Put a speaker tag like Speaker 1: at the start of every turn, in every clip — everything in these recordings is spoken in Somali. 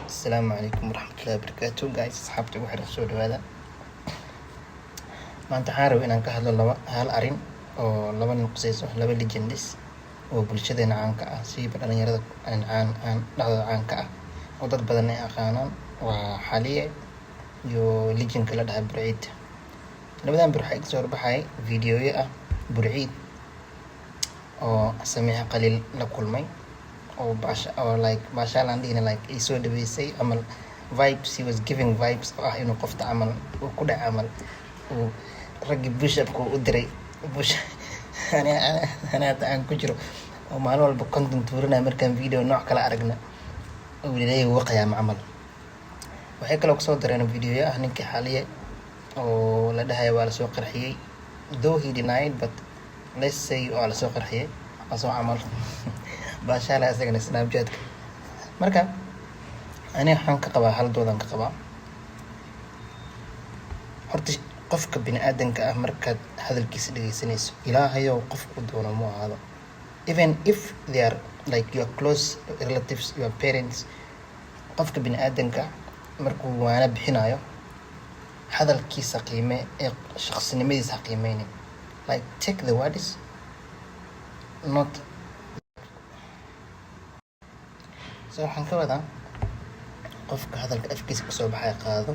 Speaker 1: السلام عليكم ورحمة الله وبركاته guys asxaabta ugu xiran soo dhawaada maanta waxaan rabaa inaan ka hadlo hal arin oo laba nin qusayso laba legends oo bulshadeena caanka ah siiba dhalinyarada dhacdada caanka ah oo dad badan ay aqaanaan waa Xaliye iyo legendka la dhahay Burciid labadan bir waxay kasoo baxay fiidiyoyo ah Burciid oo Samiixa Qaliil la kulmay or Bashalandina like ay soo dhaweysay amal vibes, he was giving vibes inuu qofta amal uu ku dhac amal uu raggi bishopku u diray ana aan ku jiro oo maalin walba content tuurinaa markaan video nooc kala aragna oo leeyahay waqtiga amal waxay kale oo soo dareen video ah ninkii Xaliye oo la dhahay waa la soo qarxiyay, though he denied, but let's say waa la soo qarxiyay asoo amal baashaala asagana snapchat marka ani waxaan ka qabaa hal doodan ka qabaa horta qofka bini aadanka ah markaad hadalkiisa dhageysanayso ilaahayow qofku doono mu ahaado, even if they are like your close relatives, your parents, qofka bini aadanka markuu waana bixinayo hadalkiisa qiime ee shakhsinimadiisa qiimeynin, like take the words not waxaan ka wadaa qofka hadalka afkiisa kasoo baxay qaado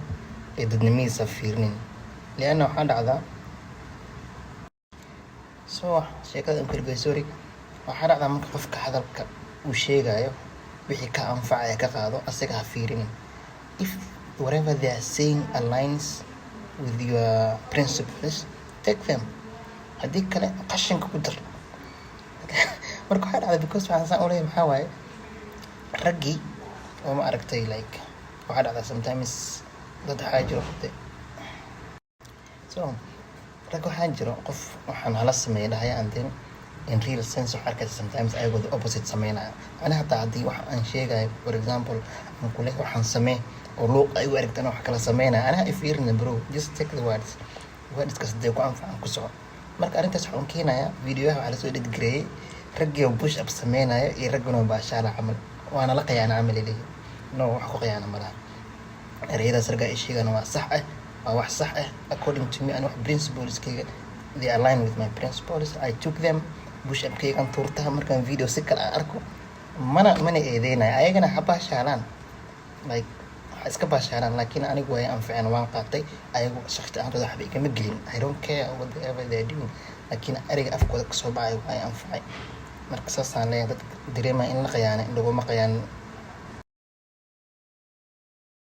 Speaker 1: ee dadnimadiisa fiirnin, lianna waxaa dhacdaa sheekada sorry waxaa dhacdaa marka qofka hadalka uu sheegayo wixii ka anfacaya ka qaado asaga ha fiirinin, if whatever they are saying aligns with your principles take them, haddii kale qashinka ku dar marka waxaa dhacdaa because waxaan saan uleeyahay maxaa waaye raggi oo ma aragtay like waxaa dhacdaa sometimes dad waxaa jiro rag waxaa jiro qof waxaan hala sameeya dhahaya and then in real sense waxaa arkaysa sometimes ayagoo the opposite sameynaya, ani hataa haddii wax aan sheegayo for example aan ku leh waxaan samee oo luuq ay u aragtaan wax kala sameynaya anaha ifiirina bro, just take the words hadday ku anfacan ku soco. Marka arrintaas waxaan keenayaa videoyaha waxaa lasoo dhedgareeyay raggii oo push up sameynaya iyo ragguna baashaala camal waana la qiyaana camal leeyahay no wax ku qiyaana malaha ereyadaas ragga ay sheegaan waa sax ah, waa wax sax ah according to me and wax principles-kayga they align with my principles, I took them. Push up kaygan tuurtaha markaan video si kale arko mana eedeynaya ayagana ha baashaalaan like waxa iska baashaalaan laakiin anigu way anficeen waan qaatay ayagu shakhsi ahantooda waxba igama gelin, I don't care whatever they are doing, laakiin ereyga afkooda kasoo baxay waa anfacay. Marka saasaan leeyahay dad dareema in la qiyaano laguma qiyaanin.